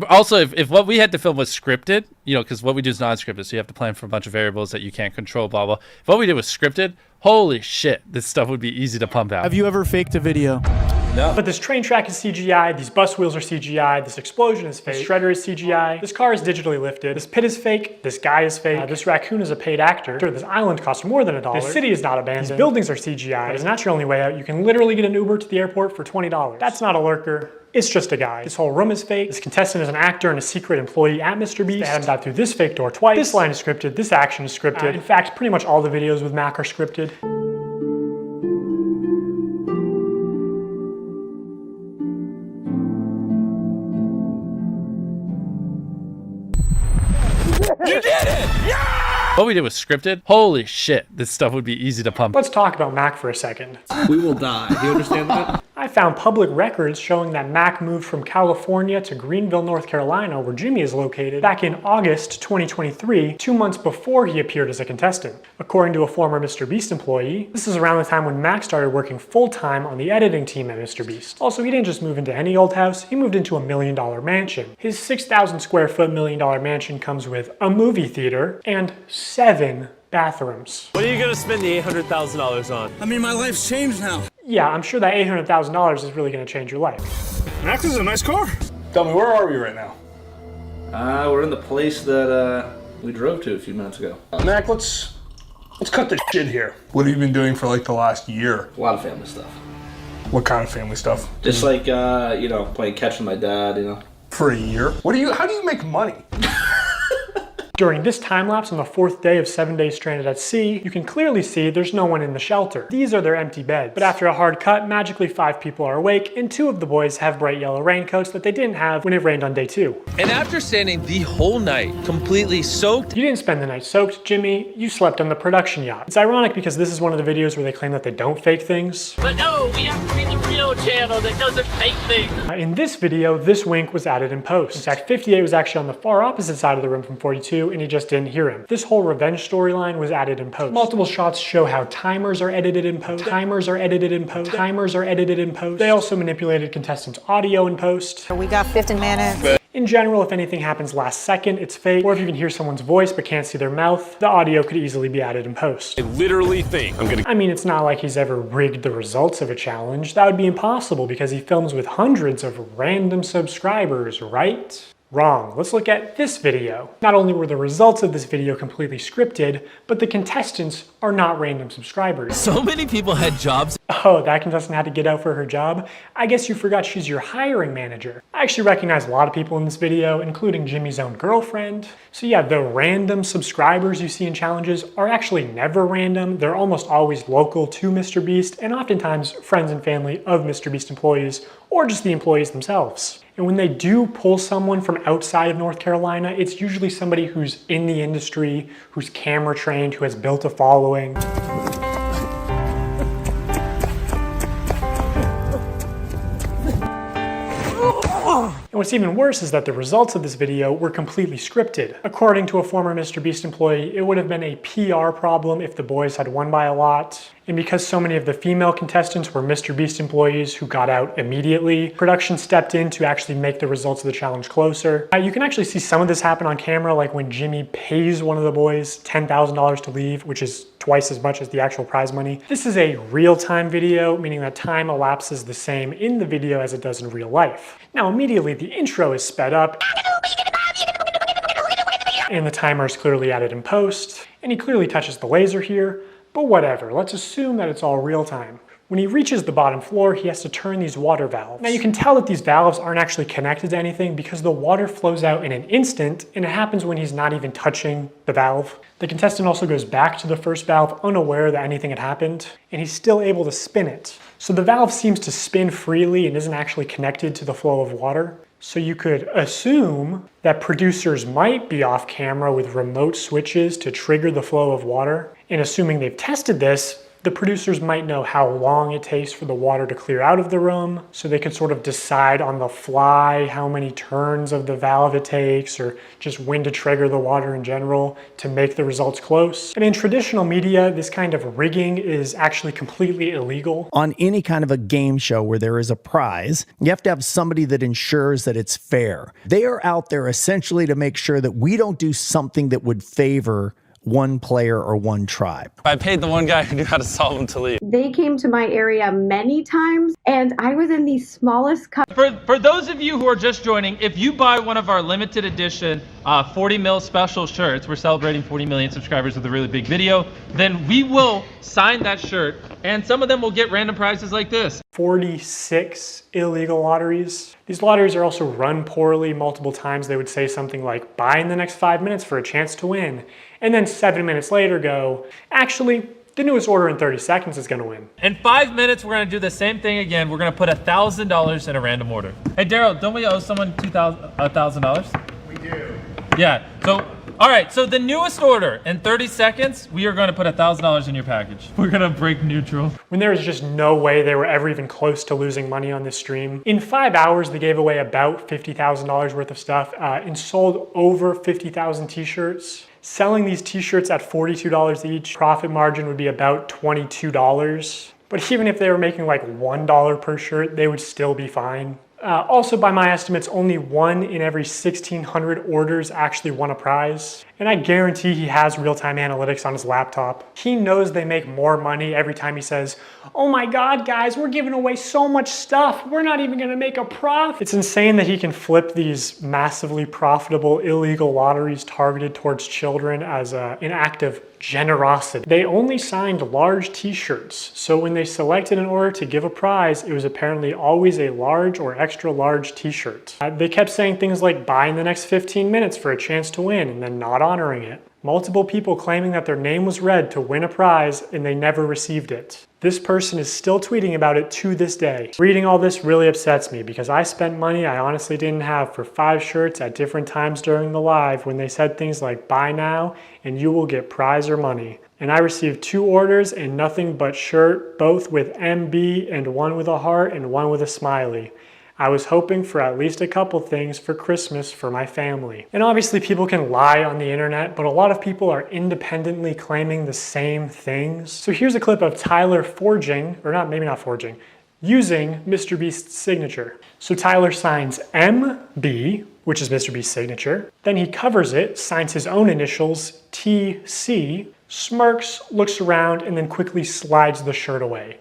Also, if what we had to film was scripted, you know, because what we do is non-scripted, so you have to plan for a bunch of variables that you can't control, blah, blah. If what we did was scripted, holy shit, this stuff would be easy to pump out. Have you ever faked a video? No. But this train track is CGI, these bus wheels are CGI, this explosion is fake, this shredder is CGI, this car is digitally lifted, this pit is fake, this guy is fake, this raccoon is a paid actor, this island costs more than $1, this city is not abandoned, these buildings are CGI, but it's not your only way out. You can literally get an Uber to the airport for $20. That's not a lurker. It's just a guy. This whole room is fake. This contestant is an actor and a secret employee at MrBeast. They had him dive through this fake door twice. This line is scripted. This action is scripted. In fact, pretty much all the videos with Mac are scripted. You did it! Yeah! What we did was scripted. Holy shit, this stuff would be easy to pump. Let's talk about Mac for a second. We will die. Do you understand that? I found public records showing that Mac moved from California to Greenville, North Carolina, where Jimmy is located, back in August 2023, 2 months before he appeared as a contestant. According to a former MrBeast employee, this is around the time when Mac started working full-time on the editing team at MrBeast. Also, he didn't just move into any old house, he moved into a $1 million mansion. His 6,000 square foot $1 million mansion comes with a movie theater and 7 bathrooms. What are you gonna spend the $800,000 on? I mean, my life's changed now. Yeah, I'm sure that $800,000 is really gonna change your life. Max is a nice car. Tell me, where are we right now? We're in the place that we drove to a few minutes ago. Mac, let's cut the shit here. What have you been doing for like the last year? A lot of family stuff. What kind of family stuff? Just like, you know, playing catch with my dad, you know. For a year? How do you make money? During this time lapse on the 4th day of 7 days stranded at sea, you can clearly see there's no one in the shelter. These are their empty beds. But after a hard cut, magically 5 people are awake, and 2 of the boys have bright yellow raincoats that they didn't have when it rained on day 2. And after standing the whole night, completely soaked. You didn't spend the night soaked, Jimmy. You slept on the production yacht. It's ironic because this is one of the videos where they claim that they don't fake things. But no, we have to be the real channel that doesn't fake things. In this video, this wink was added in post. In fact, 58 was actually on the far opposite side of the room from 42, and he just didn't hear him. This whole revenge storyline was added in post. Multiple shots show how timers are edited in post, timers are edited in post, timers are edited in post. They also manipulated contestants' audio in post. We got 15 minutes. In general, if anything happens last second, it's fake. Or if you can hear someone's voice but can't see their mouth, the audio could easily be added in post. I literally think I mean, it's not like he's ever rigged the results of a challenge. That would be impossible because he films with hundreds of random subscribers, right? Wrong. Let's look at this video. Not only were the results of this video completely scripted, but the contestants are not random subscribers. so many people had jobs. Oh, that contestant had to get out for her job? I guess you forgot she's your hiring manager. I actually recognize a lot of people in this video, including Jimmy's own girlfriend. So yeah, the random subscribers you see in challenges are actually never random. They're almost always local to MrBeast and oftentimes friends and family of MrBeast employees or just the employees themselves. And when they do pull someone from outside of North Carolina, it's usually somebody who's in the industry, who's camera trained, who has built a following. And what's even worse is that the results of this video were completely scripted. According to a former MrBeast employee, it would have been a PR problem if the boys had won by a lot. And because so many of the female contestants were MrBeast employees who got out immediately, production stepped in to actually make the results of the challenge closer. You can actually see some of this happen on camera, like when Jimmy pays one of the boys $10,000 to leave, which is twice as much as the actual prize money. This is a real-time video, meaning that time elapses the same in the video as it does in real life. Now, immediately the intro is sped up, and the timer is clearly added in post, and he clearly touches the laser here, but whatever, let's assume that it's all real time. When he reaches the bottom floor, he has to turn these water valves. Now you can tell that these valves aren't actually connected to anything because the water flows out in an instant, and it happens when he's not even touching the valve. The contestant also goes back to the first valve unaware that anything had happened, and he's still able to spin it. So the valve seems to spin freely and isn't actually connected to the flow of water. So you could assume that producers might be off camera with remote switches to trigger the flow of water. And assuming they've tested this, The producers might know how long it takes for the water to clear out of the room, so they could sort of decide on the fly how many turns of the valve it takes, or just when to trigger the water in general to make the results close. And in traditional media, this kind of rigging is actually completely illegal. On any kind of a game show where there is a prize, you have to have somebody that ensures that it's fair. They are out there essentially to make sure that we don't do something that would favor one player or one tribe. I paid the one guy who knew how to solve them to leave. They came to my area many times, and I was in the smallest cup. For those of you who are just joining, if you buy one of our limited edition 40 mil special shirts, we're celebrating 40 million subscribers with a really big video, then we will sign that shirt, and some of them will get random prizes like this. 46 illegal lotteries. These lotteries are also run poorly. Multiple times they would say something like, buy in the next 5 minutes for a chance to win. And then 7 minutes later go, actually, the newest order in 30 seconds is gonna win. In 5 minutes, we're gonna do the same thing again. We're gonna put $1,000 in a random order. Hey, Daryl, don't we owe someone $1,000? We do. Yeah, so, all right, so the newest order, in 30 seconds, we are gonna put $1,000 in your package. We're gonna break neutral. When there was just no way they were ever even close to losing money on this stream. In 5 hours, they gave away about $50,000 worth of stuff and sold over 50,000 t-shirts. Selling these t-shirts at $42 each, profit margin would be about $22. But even if they were making like $1 per shirt, they would still be fine. Also, by my estimates, only 1 in every 1,600 orders actually won a prize. And I guarantee he has real-time analytics on his laptop. He knows they make more money every time he says, oh my God, guys, we're giving away so much stuff. We're not even gonna make a profit. It's insane that he can flip these massively profitable illegal lotteries targeted towards children as an act of generosity. They only signed large t-shirts, so when they selected an order to give a prize, it was apparently always a large or extra large t-shirt. They kept saying things like, buy in the next 15 minutes for a chance to win, and then not honoring it. Multiple people claiming that their name was read to win a prize and they never received it. This person is still tweeting about it to this day. Reading all this really upsets me because I spent money I honestly didn't have for 5 shirts at different times during the live when they said things like buy now and you will get prize or money. And I received 2 orders and nothing but shirt, both with MB and one with a heart and one with a smiley. I was hoping for at least a couple things for Christmas for my family. And obviously people can lie on the internet, but a lot of people are independently claiming the same things. So here's a clip of Tyler forging, or not, maybe not forging, using MrBeast's signature. So Tyler signs MB, which is MrBeast's signature. Then he covers it, signs his own initials, TC, smirks, looks around, and then quickly slides the shirt away.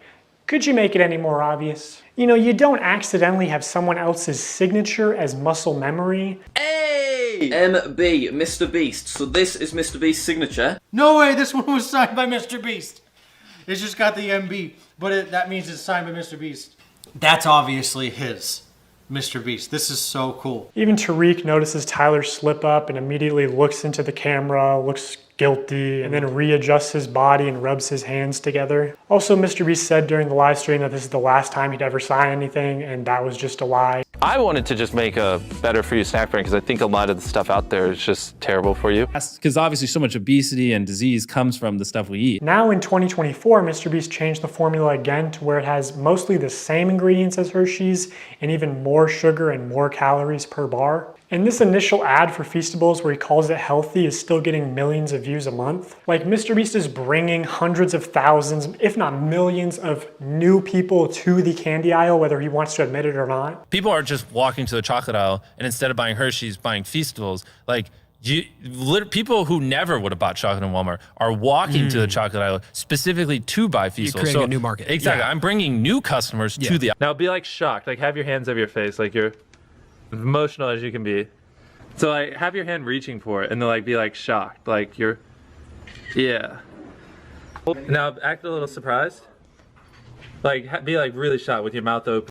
Could you make it any more obvious? You know, you don't accidentally have someone else's signature as muscle memory. Hey! MB, MrBeast. So this is MrBeast's signature. No way, this one was signed by MrBeast. It's just got the MB, but that means it's signed by MrBeast. That's obviously his. MrBeast. This is so cool. Even Tariq notices Tyler slip up and immediately looks into the camera, looks guilty, and then readjusts his body and rubs his hands together. Also, MrBeast said during the live stream that this is the last time he'd ever sign anything, and that was just a lie. I wanted to just make a better for you snack brand because I think a lot of the stuff out there is just terrible for you. Because obviously so much obesity and disease comes from the stuff we eat. Now in 2024, MrBeast changed the formula again to where it has mostly the same ingredients as Hershey's and even more sugar and more calories per bar. And this initial ad for Feastables where he calls it healthy is still getting millions of views a month. Like, MrBeast is bringing hundreds of thousands, if not millions of new people to the candy aisle, whether he wants to admit it or not. People are just walking to the chocolate aisle and instead of buying Hershey's, buying Feastables. Like, people who never would have bought chocolate in Walmart are walking to the chocolate aisle specifically to buy Feastables. You're creating a new market. Exactly. Yeah. I'm bringing new customers to the aisle. Now be like shocked, like have your hands over your face, like you're emotional as you can be. So like have your hand reaching for it and then like be like shocked, like you're, yeah. Now act a little surprised. Like be like really shocked with your mouth open.